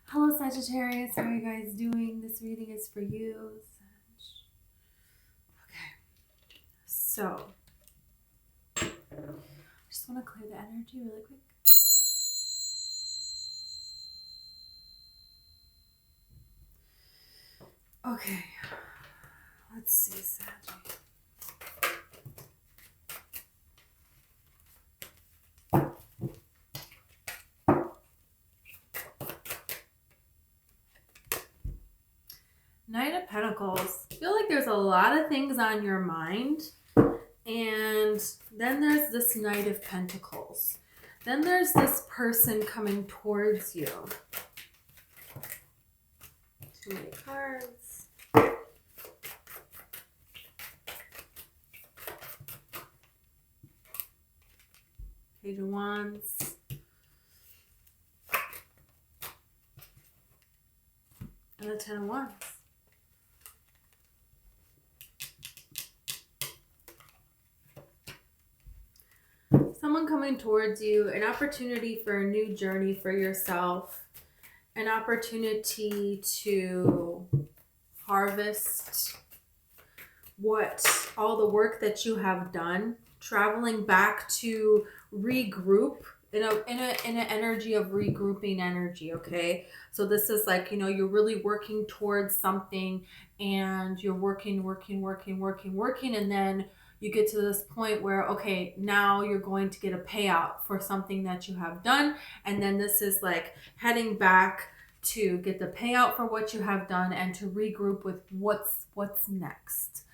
Hello Sagittarius, how are you guys doing? This reading is for you. Okay, so I just want to clear the energy really quick. Okay, let's see, Sagittarius. Knight of Pentacles. I feel like there's a lot of things on your mind. And then there's this Knight of Pentacles. Then there's this person coming towards you. Too many cards. Page of Wands. And the Ten of Wands. Someone coming towards you, an opportunity for a new journey for yourself, an opportunity to harvest all the work that you have done, traveling back to regroup in an energy of regrouping energy. Okay, so this is like, you're really working towards something and you're working, and then you get to this point where, okay, now you're going to get a payout for something that you have done. And then this is like heading back to get the payout for what you have done and to regroup with what's next,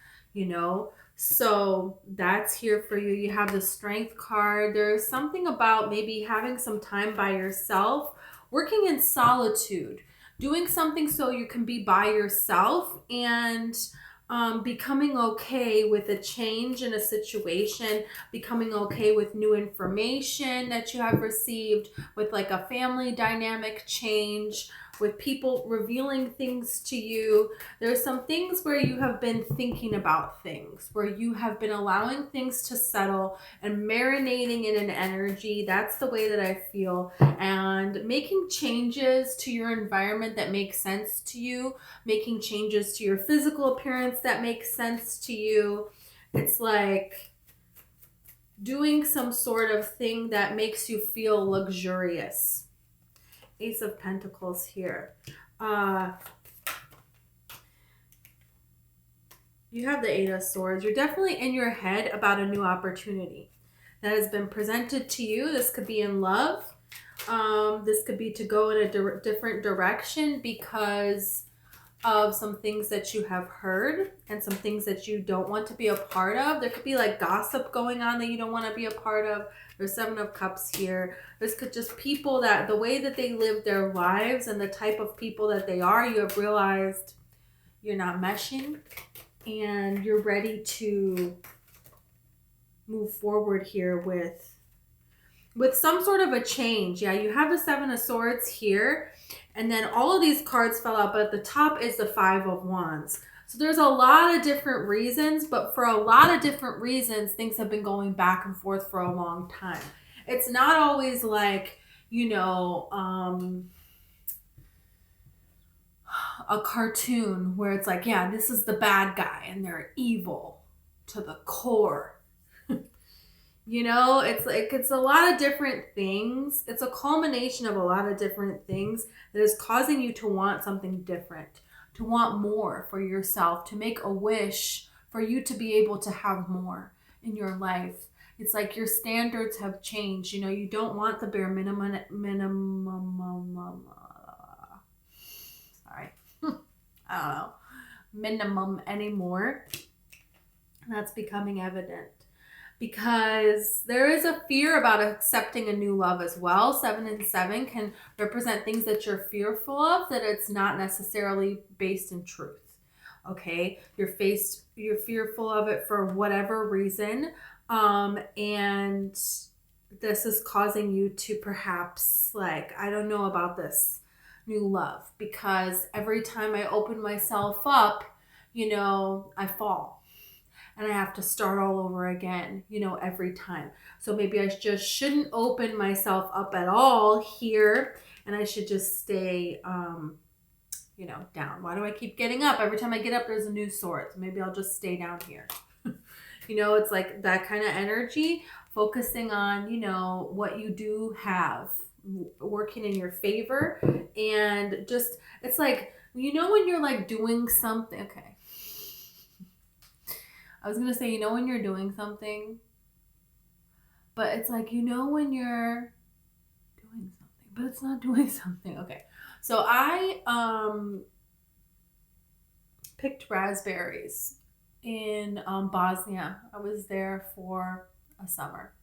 So that's here for you. You have the Strength card. There's something about maybe having some time by yourself, working in solitude, doing something so you can be by yourself, and becoming okay with a change in a situation, becoming okay with new information that you have received, with like a family dynamic change, with people revealing things to you. There's some things where you have been thinking about things, where you have been allowing things to settle and marinating in an energy. That's the way that I feel. And making changes to your environment that make sense to you, making changes to your physical appearance that make sense to you. It's like doing some sort of thing that makes you feel luxurious. Ace of Pentacles here. You have the Eight of Swords. You're definitely in your head about a new opportunity that has been presented to you. This could be in love. This could be to go in a different direction because of some things that you have heard and some things that you don't want to be a part of. There could be like gossip going on that you don't want to be a part of. There's Seven of Cups here. This could just people that the way that they live their lives and the type of people that they are, you have realized you're not meshing and you're ready to move forward here with some sort of a change. Yeah, you have the Seven of Swords here. And then all of these cards fell out, but at the top is the Five of Wands. So there's a lot of different reasons, but for a lot of different reasons, things have been going back and forth for a long time. It's not always like, a cartoon where it's like, yeah, this is the bad guy and they're evil to the core. It's like, it's a lot of different things. It's a culmination of a lot of different things that is causing you to want something different, to want more for yourself, to make a wish for you to be able to have more in your life. It's like your standards have changed. You don't want the bare minimum. Sorry. I don't know. Minimum anymore. That's becoming evident. Because there is a fear about accepting a new love as well. 7 and 7 can represent things that you're fearful of, that it's not necessarily based in truth. Okay, you're fearful of it for whatever reason, and this is causing you to perhaps I don't know about this new love, because every time I open myself up, I fall. And I have to start all over again, every time. So maybe I just shouldn't open myself up at all here and I should just stay, you know, down. Why do I keep getting up? Every time I get up, there's a new sword. So maybe I'll just stay down here. You know, it's like that kind of energy, focusing on, you know, what you do have working in your favor. And just, it's like, you know, when you're like doing something, okay. I was going to say, you know, when you're doing something, but it's like, you know, when you're doing something, but it's not doing something. Okay. So I picked raspberries in Bosnia. I was there for a summer.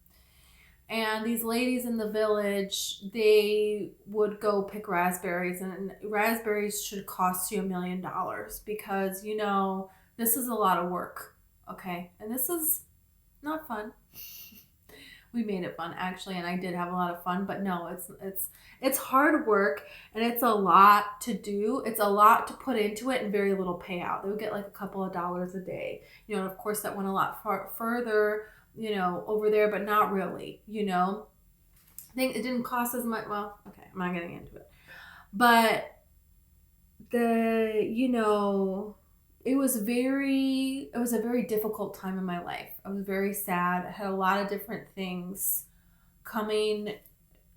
And these ladies in the village, they would go pick raspberries, and raspberries should cost you $1 million because, you know, this is a lot of work. Okay. And this is not fun. We made it fun actually, and I did have a lot of fun, but no, it's hard work, and it's a lot to do. It's a lot to put into it and very little payout. They would get like a couple of dollars a day. You know, and of course that went a lot further, you know, over there, but not really, you know. I think it didn't cost as much. Well, okay, I'm not getting into it. But you know, it was a very difficult time in my life. I was very sad. I had a lot of different things coming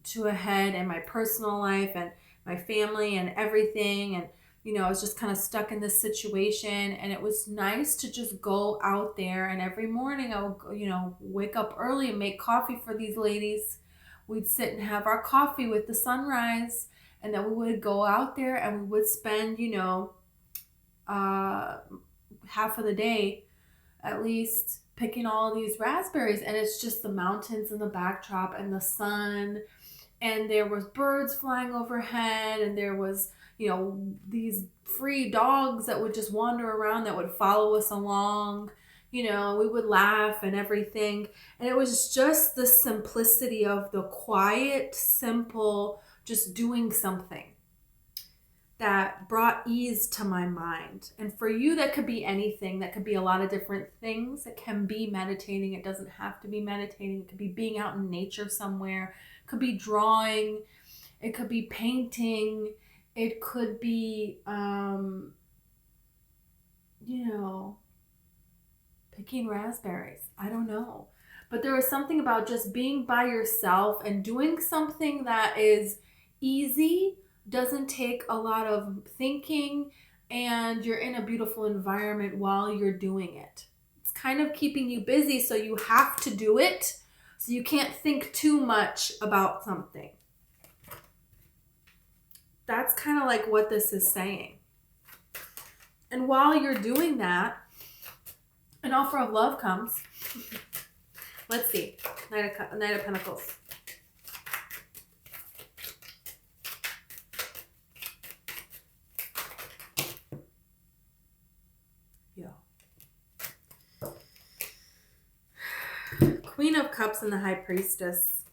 to a head in my personal life and my family and everything. And, you know, I was just kind of stuck in this situation, and it was nice to just go out there. And every morning I would, you know, wake up early and make coffee for these ladies. We'd sit and have our coffee with the sunrise, and then we would go out there and we would spend, you know, half of the day at least picking all these raspberries. And it's just the mountains in the backdrop and the sun, and there was birds flying overhead, and there was, you know, these free dogs that would just wander around that would follow us along. You know, we would laugh and everything. And it was just the simplicity of the quiet, simple, just doing something that brought ease to my mind. And for you, that could be anything. That could be a lot of different things. It can be meditating. It doesn't have to be meditating. It could be being out in nature somewhere. It could be drawing. It could be painting. It could be, you know, picking raspberries. I don't know. But there was something about just being by yourself and doing something that is easy, doesn't take a lot of thinking, and you're in a beautiful environment while you're doing it. It's kind of keeping you busy, so you have to do it, so you can't think too much about something. That's kind of like what this is saying. And while you're doing that, an offer of love comes. Let's see. Knight of Pentacles. Queen of Cups and the High Priestess.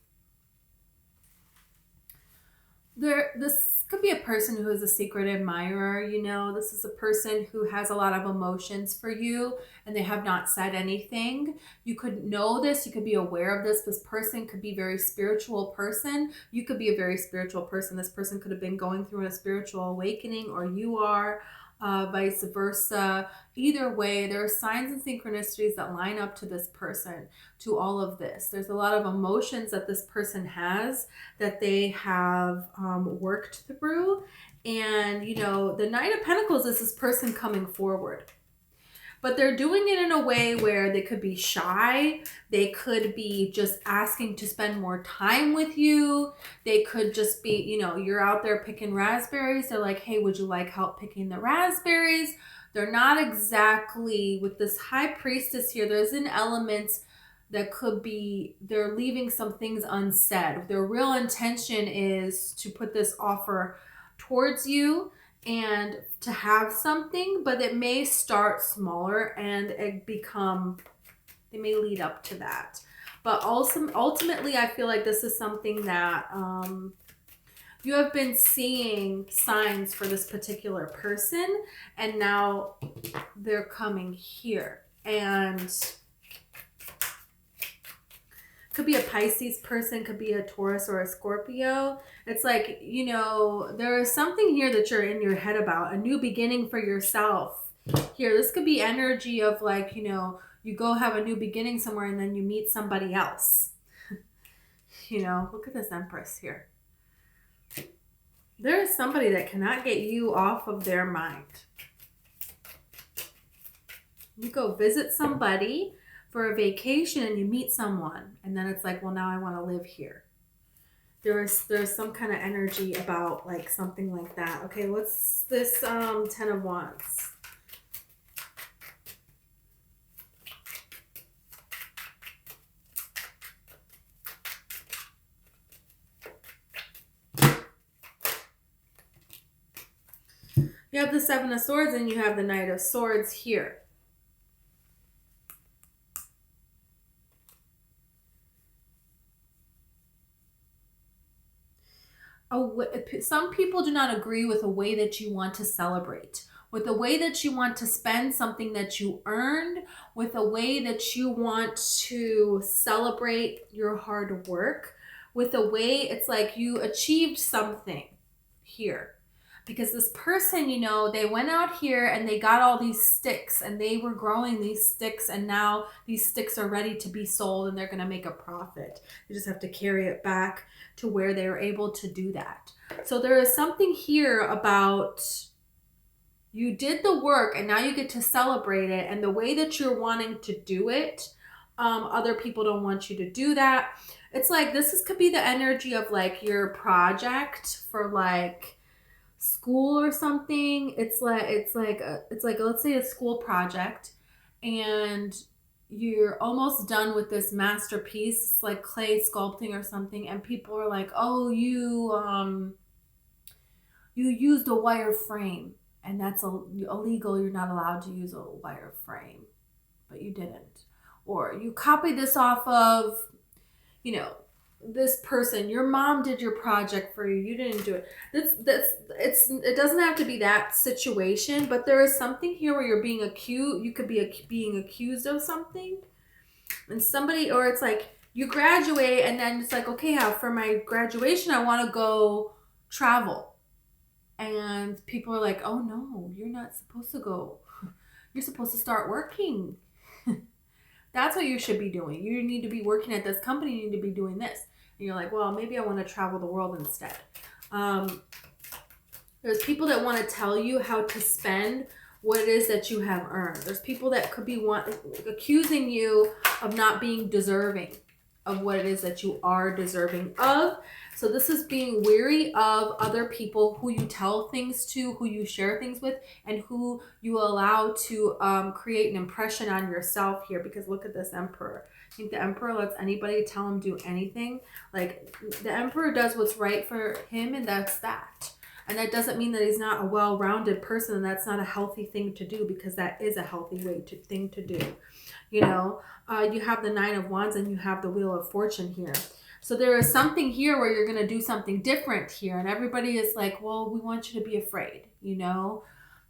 This could be a person who is a secret admirer. You know, this is a person who has a lot of emotions for you, and they have not said anything. You could know this. You could be aware of this. This person could be a very spiritual person. You could be a very spiritual person. This person could have been going through a spiritual awakening, or you are. Vice versa. Either way, there are signs and synchronicities that line up to this person, to all of this. There's a lot of emotions that this person has that they have worked through. And, you know, the Knight of Pentacles is this person coming forward. But they're doing it in a way where they could be shy. They could be just asking to spend more time with you. They could just be, you know, you're out there picking raspberries. They're like, hey, would you like help picking the raspberries? They're not exactly, with this High Priestess here, there's an element that could be, they're leaving some things unsaid. Their real intention is to put this offer towards you and to have something, but it may start smaller and it they may lead up to that. But also, ultimately, I feel like this is something that you have been seeing signs for this particular person, and now they're coming here. And could be a Pisces person, could be a Taurus or a Scorpio. It's like, you know, there is something here that you're in your head about, a new beginning for yourself. Here, this could be energy of like, you know, you go have a new beginning somewhere and then you meet somebody else. You know, look at this Empress here. There is somebody that cannot get you off of their mind. You go visit somebody for a vacation and you meet someone and then it's like, well, now I want to live here. There's some kind of energy about like something like that. Okay, what's this 10 of Wands? You have the 7 of Swords and you have the Knight of Swords here. Some people do not agree with the way that you want to celebrate, with the way that you want to spend something that you earned, with the way that you want to celebrate your hard work, with the way it's like you achieved something here. Because this person, you know, they went out here and they got all these sticks and they were growing these sticks and now these sticks are ready to be sold and they're going to make a profit. They just have to carry it back to where they were able to do that. So there is something here about you did the work and now you get to celebrate it, and the way that you're wanting to do it, other people don't want you to do that. It's like could be the energy of like your project for like school or something. It's like let's say a school project and you're almost done with this masterpiece, like clay sculpting or something, and people are like, oh, you used a wire frame and that's illegal, you're not allowed to use a wire frame, but you didn't. Or you copied this off of, you know, this person, your mom did your project for you, you didn't do it. It doesn't have to be that situation, but there is something here where you're being accused. You could be being accused of something, and somebody, or it's like you graduate and then it's like, okay, for my graduation I want to go travel, and people are like, oh no, you're not supposed to go, you're supposed to start working. That's what you should be doing. You need to be working at this company. You need to be doing this. And you're like, well, maybe I want to travel the world instead. There's people that want to tell you how to spend what it is that you have earned. There's people that could be accusing you of not being deserving of what it is that you are deserving of. So this is being weary of other people who you tell things to, who you share things with, and who you allow to create an impression on yourself here. Because look at this Emperor. I think the Emperor lets anybody tell him do anything. Like, the Emperor does what's right for him, and that's that. And that doesn't mean that he's not a well-rounded person, and that's not a healthy thing to do, because that is a healthy thing to do. You know, you have the 9 of Wands and you have the Wheel of Fortune here. So there is something here where you're going to do something different here. And everybody is like, well, we want you to be afraid. You know,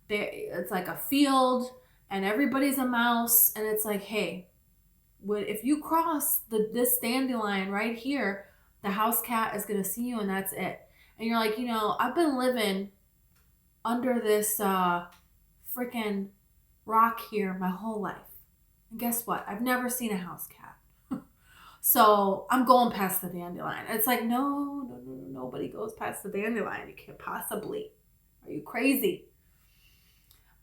it's like a field and everybody's a mouse. And it's like, hey, if you cross this dandelion right here, the house cat is going to see you and that's it. And you're like, you know, I've been living under this freaking rock here my whole life. And guess what? I've never seen a house cat. So I'm going past the dandelion. It's like, no, nobody goes past the dandelion. You can't possibly. Are you crazy?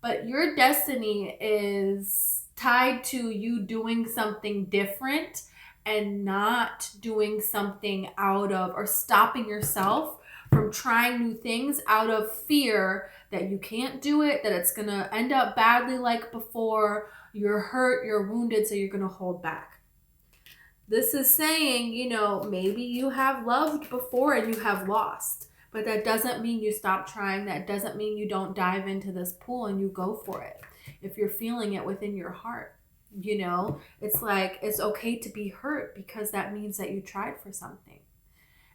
But your destiny is tied to you doing something different and not doing something out of, or stopping yourself from trying new things out of fear that you can't do it, that it's going to end up badly like before. You're hurt, you're wounded, so you're going to hold back. This is saying, you know, maybe you have loved before and you have lost, but that doesn't mean you stop trying. That doesn't mean you don't dive into this pool and you go for it. If you're feeling it within your heart, you know, it's like, it's okay to be hurt, because that means that you tried for something.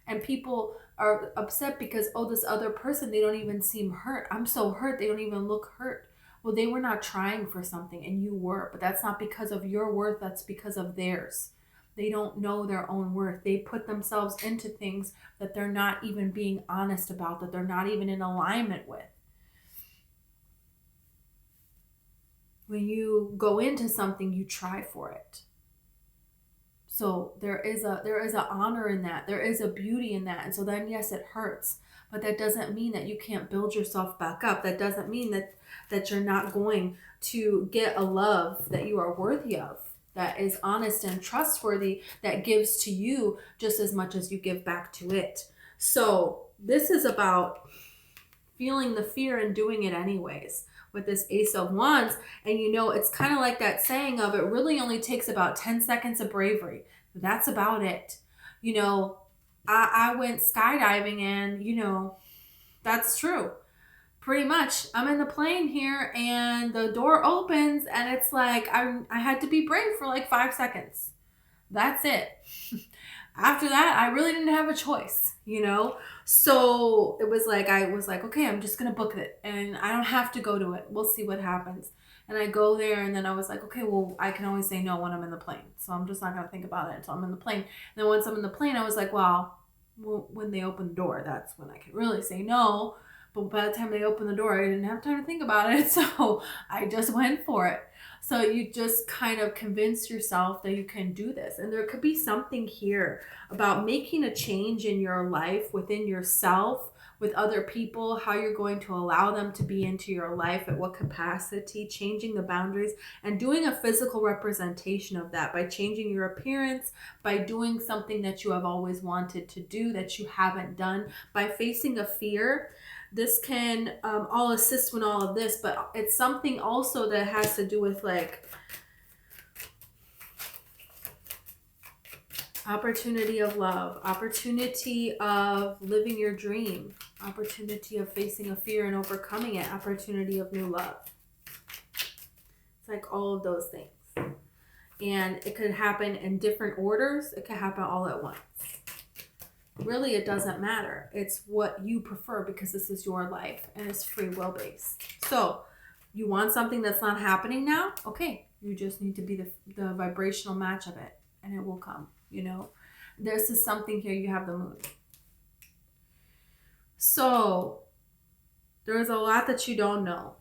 And people are upset because, oh, this other person, they don't even seem hurt. I'm so hurt, they don't even look hurt. Well, they were not trying for something and you were, but that's not because of your worth, that's because of theirs. They don't know their own worth. They put themselves into things that they're not even being honest about, that they're not even in alignment with. When you go into something, you try for it. So there is a honor in that. There is a beauty in that. And so then, yes, it hurts. But that doesn't mean that you can't build yourself back up. That doesn't mean that you're not going to get a love that you are worthy of, that is honest and trustworthy, that gives to you just as much as you give back to it. So this is about feeling the fear and doing it anyways with this Ace of Wands. And it's kind of like that saying of, it really only takes about 10 seconds of bravery. That's about it. I went skydiving, and that's true. Pretty much, I'm in the plane here and the door opens and it's like I had to be brave for like 5 seconds. That's it. After that, I really didn't have a choice, So it was like, I was like, okay, I'm just going to book it and I don't have to go to it. We'll see what happens. And I go there, and then I was like, okay, well, I can always say no when I'm in the plane. So I'm just not going to think about it until I'm in the plane. And then once I'm in the plane, I was like, well, when they open the door, that's when I can really say no. But by the time they opened the door, I didn't have time to think about it. So I just went for it. So you just kind of convince yourself that you can do this. And there could be something here about making a change in your life, within yourself, with other people, how you're going to allow them to be into your life, at what capacity, changing the boundaries, and doing a physical representation of that by changing your appearance, by doing something that you have always wanted to do that you haven't done, by facing a fear. This can all assist in all of this, but it's something also that has to do with like opportunity of love, opportunity of living your dream, opportunity of facing a fear and overcoming it, opportunity of new love. It's like all of those things. And it could happen in different orders. It could happen all at once. Really, it doesn't matter. It's what you prefer, because this is your life and it's free will based. So you want something that's not happening now? Okay. You just need to be the vibrational match of it, and it will come. This is something here. You have the moon. So there's a lot that you don't know.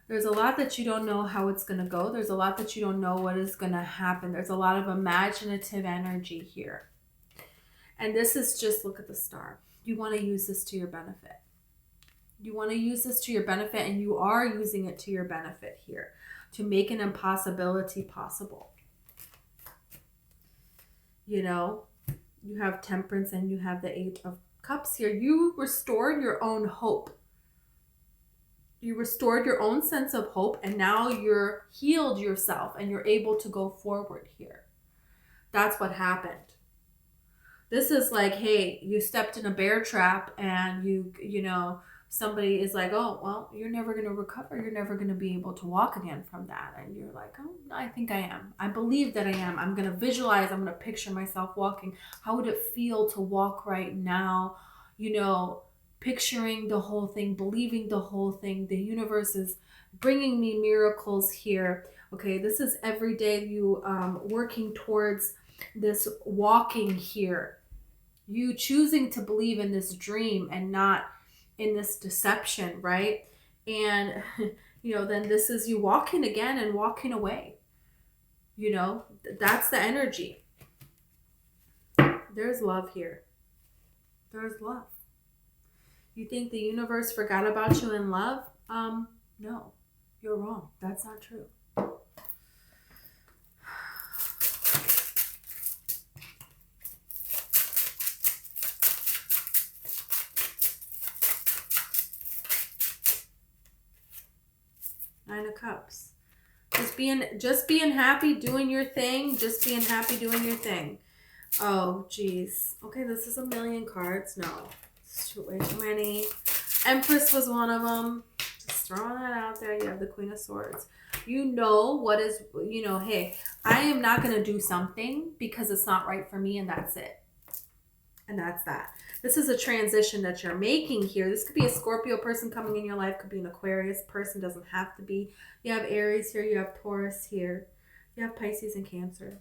There's a lot that you don't know how it's going to go. There's a lot that you don't know what is going to happen. There's a lot of imaginative energy here. And this is just, look at the star. You want to use this to your benefit. You want to use this to your benefit, and you are using it to your benefit here to make an impossibility possible. You have Temperance and you have the 8 of Cups here. You restored your own hope. You restored your own sense of hope, and now you're healed yourself and you're able to go forward here. That's what happened. This is like, hey, you stepped in a bear trap and somebody is like, oh, well, you're never going to recover. You're never going to be able to walk again from that. And you're like, oh, I think I am. I believe that I am. I'm going to visualize. I'm going to picture myself walking. How would it feel to walk right now? Picturing the whole thing, believing the whole thing. The universe is bringing me miracles here. Okay, this is every day you working towards this walking here. You choosing to believe in this dream and not in this deception, right? And, then this is you walking again and walking away. That's the energy. There's love here. There's love. You think the universe forgot about you in love? No, you're wrong. That's not true. Nine of Cups. Just being happy, doing your thing. Just being happy, doing your thing. Oh, geez. Okay, this is a million cards. No, it's way too many. Empress was one of them. Just throwing that out there. You have the Queen of Swords. What is, hey, I am not going to do something because it's not right for me, and that's it. And that's that. This is a transition that you're making here. This could be a Scorpio person coming in your life. Could be an Aquarius person. Doesn't have to be. You have Aries here. You have Taurus here. You have Pisces and Cancer.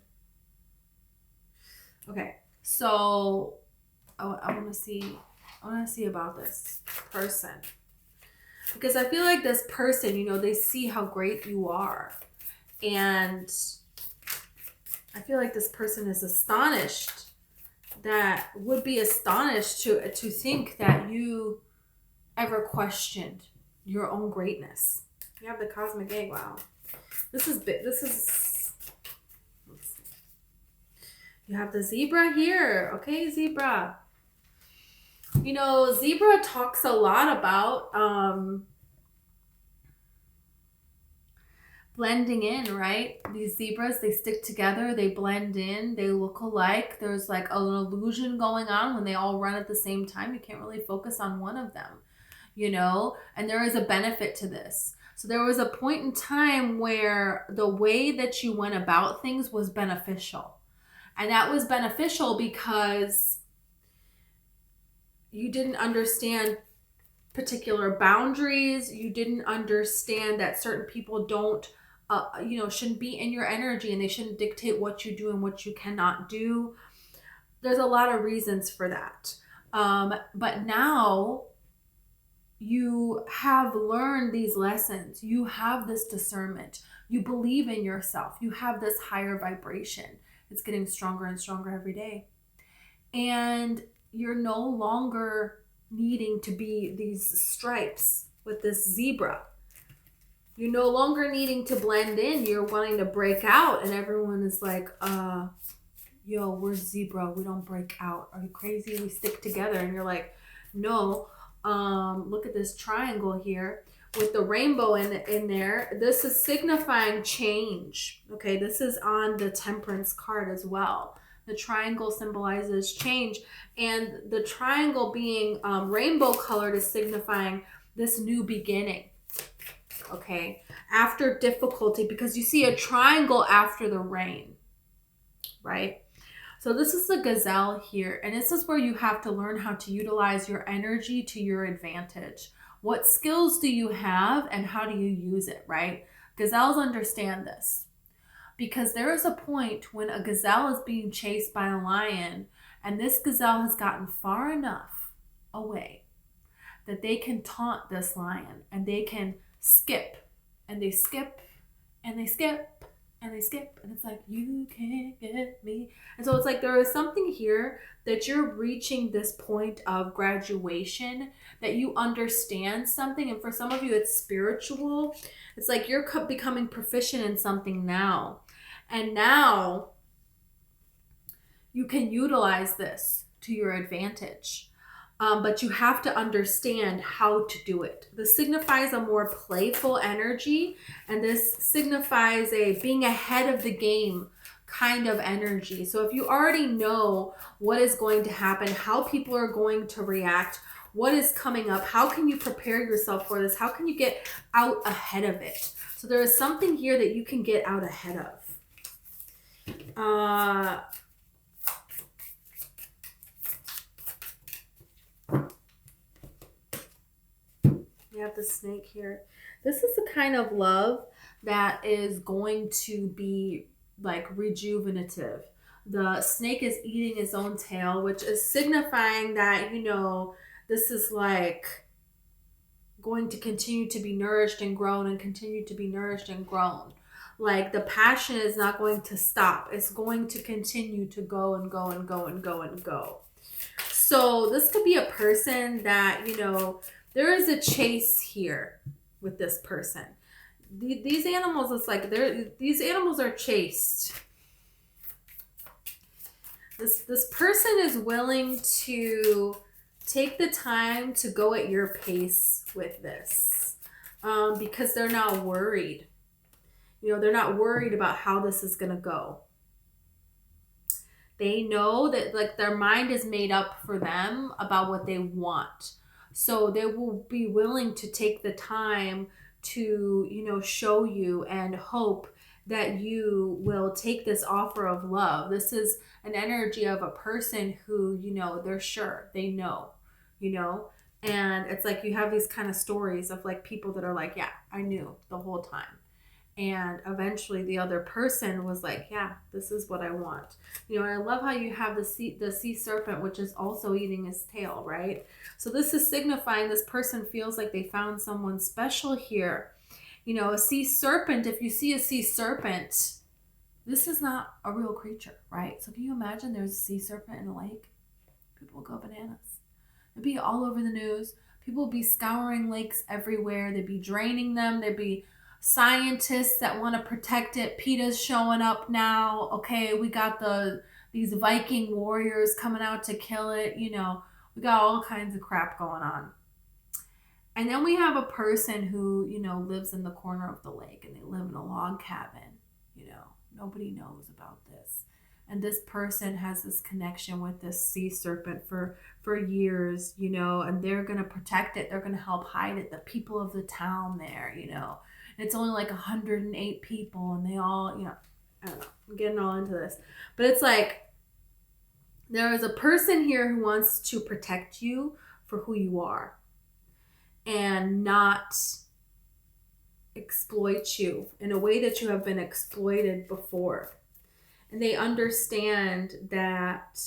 Okay, so I want to see about this person, because I feel like this person, you know, they see how great you are, and I feel like this person is astonished, that would be astonished to think that you ever questioned your own greatness. You have the cosmic egg. Wow, this is big. This is, let's see. You have the zebra here. Okay, zebra. You know, zebra talks a lot about blending in, right? These zebras, they stick together, they blend in, they look alike. There's like an illusion going on when they all run at the same time. You can't really focus on one of them, you know? And there is a benefit to this. So there was a point in time where the way that you went about things was beneficial. And that was beneficial because you didn't understand particular boundaries. You didn't understand that certain people don't, shouldn't be in your energy, and they shouldn't dictate what you do and what you cannot do. There's a lot of reasons for that. But now you have learned these lessons. You have this discernment. You believe in yourself. You have this higher vibration. It's getting stronger and stronger every day. And you're no longer needing to be these stripes with this zebra. You're no longer needing to blend in. You're wanting to break out, and everyone is like, yo, we're zebra. We don't break out. Are you crazy? We stick together. And you're like, no. Look at this triangle here with the rainbow in there. This is signifying change. Okay, this is on the Temperance card as well. The triangle symbolizes change, and the triangle being rainbow colored is signifying this new beginning. Okay, after difficulty, because you see a triangle after the rain, right? So this is the gazelle here, and this is where you have to learn how to utilize your energy to your advantage. What skills do you have, and how do you use it, right? Gazelles understand this, because there is a point when a gazelle is being chased by a lion, and this gazelle has gotten far enough away that they can taunt this lion, and they can skip, and they skip, and they skip, and they skip, and it's like, you can't get me. And so it's like there is something here that you're reaching this point of graduation, that you understand something. And for some of you, it's spiritual. It's like you're becoming proficient in something now. And now you can utilize this to your advantage. But you have to understand how to do it. This signifies a more playful energy, and this signifies a being ahead of the game kind of energy. So if you already know what is going to happen, how people are going to react, what is coming up, how can you prepare yourself for this? How can you get out ahead of it? So there is something here that you can get out ahead of. You have the snake here. This is the kind of love that is going to be like rejuvenative. The snake is eating its own tail, which is signifying that, you know, this is like going to continue to be nourished and grown, and continue to be nourished and grown. Like the passion is not going to stop. It's going to continue to go and go and go and go and go. So this could be a person that, you know, there is a chase here with this person. These animals, it's like these animals are chased. This person is willing to take the time to go at your pace with this, because they're not worried. You know, they're not worried about how this is going to go. They know that like their mind is made up for them about what they want. So they will be willing to take the time to, you know, show you and hope that you will take this offer of love. This is an energy of a person who, you know, they're sure, they know, you know, and it's like you have these kind of stories of like people that are like, yeah, I knew the whole time. And eventually the other person was like, yeah, this is what I want. You know, and I love how you have the sea serpent, which is also eating his tail, right? So this is signifying this person feels like they found someone special here. You know, a sea serpent, if you see a sea serpent, this is not a real creature, right? So can you imagine there's a sea serpent in a lake? People would go bananas. It'd be all over the news. People would be scouring lakes everywhere. They'd be draining them. There'd be scientists that want to protect it. PETA's showing up now. Okay, we got these Viking warriors coming out to kill it. You know, we got all kinds of crap going on. And then we have a person who, you know, lives in the corner of the lake and they live in a log cabin. You know, nobody knows about this. And this person has this connection with this sea serpent for years, you know, and they're going to protect it. They're going to help hide it. The people of the town there, you know, it's only like 108 people and they all, you know, I don't know, I'm getting all into this, but it's like, there is a person here who wants to protect you for who you are and not exploit you in a way that you have been exploited before. And they understand that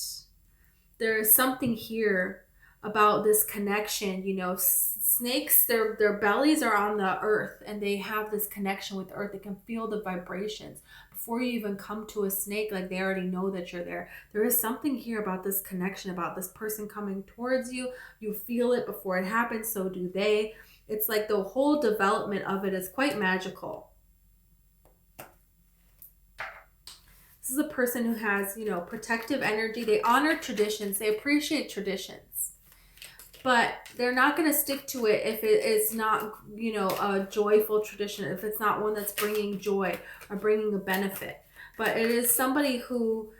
there is something here about this connection. You know, snakes, their bellies are on the earth and they have this connection with the earth. They can feel the vibrations. Before you even come to a snake, like they already know that you're there. There is something here about this connection, about this person coming towards you. You feel it before it happens, so do they. It's like the whole development of it is quite magical. This is a person who has, you know, protective energy. They honor traditions. They appreciate traditions. But they're not going to stick to it if it is not, you know, a joyful tradition, if it's not one that's bringing joy or bringing a benefit. But it is somebody who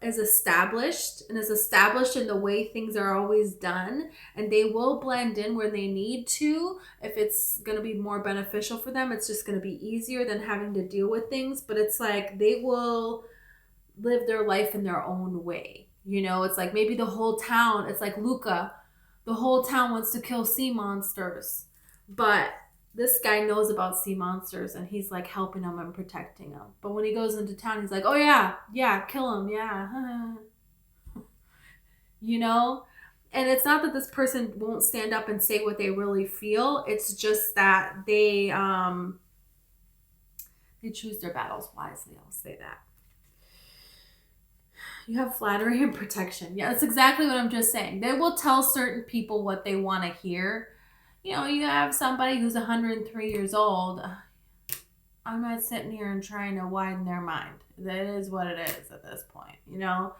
is established and is established in the way things are always done. And they will blend in where they need to. If it's going to be more beneficial for them, it's just going to be easier than having to deal with things. But it's like they will live their life in their own way. You know, it's like maybe the whole town, it's like Luca. The whole town wants to kill sea monsters, but this guy knows about sea monsters and he's like helping them and protecting them. But when he goes into town, he's like, oh yeah, kill him, yeah. You know? And it's not that this person won't stand up and say what they really feel. It's just that they choose their battles wisely, I'll say that. You have flattery and protection. Yeah, that's exactly what I'm just saying. They will tell certain people what they want to hear. You know, you have somebody who's 103 years old. I'm not sitting here and trying to widen their mind. That is what it is at this point. You know,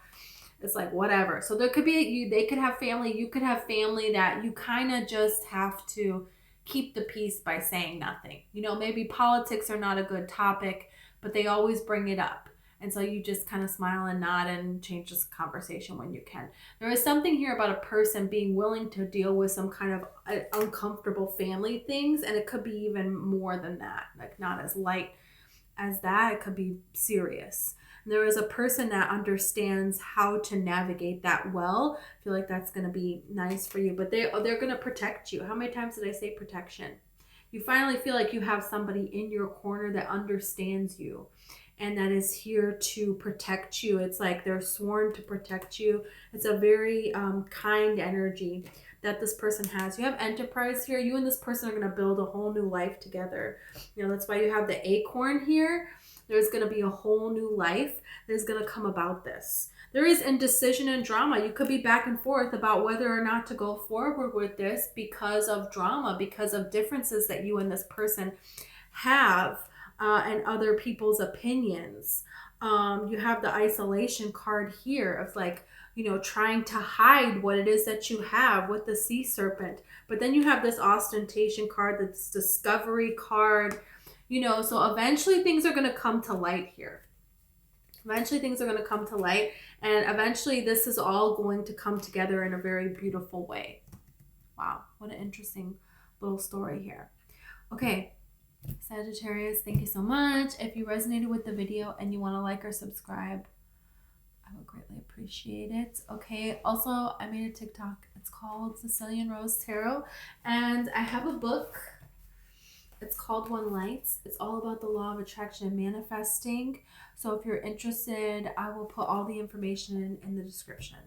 it's like whatever. So there could be they could have family. You could have family that you kind of just have to keep the peace by saying nothing. You know, maybe politics are not a good topic, but they always bring it up. And so you just kind of smile and nod and change this conversation when you can. There is something here about a person being willing to deal with some kind of uncomfortable family things. And it could be even more than that. Like not as light as that. It could be serious. And there is a person that understands how to navigate that well. I feel like that's going to be nice for you. But they're going to protect you. How many times did I say protection? You finally feel like you have somebody in your corner that understands you. And that is here to protect you. It's like they're sworn to protect you. It's a very kind energy that this person has. You have enterprise here. You and this person are going to build a whole new life together. You know, that's why you have the acorn here. There's going to be a whole new life that is going to come about this. There is indecision and drama. You could be back and forth about whether or not to go forward with this because of drama, because of differences that you and this person have. And other people's opinions. You have the isolation card here of like, you know, trying to hide what it is that you have with the sea serpent. But then you have this ostentation card, this discovery card, you know, so eventually things are going to come to light here. Eventually things are going to come to light and eventually this is all going to come together in a very beautiful way. Wow, what an interesting little story here. Okay. Sagittarius, thank you so much. If you resonated with the video and you want to like or subscribe, I would greatly appreciate it. Okay, also I made a TikTok. It's called Sicilian Rose Tarot and I have a book It's called One Lights. It's all about the law of attraction and manifesting. So if you're interested, I will put all the information in the description.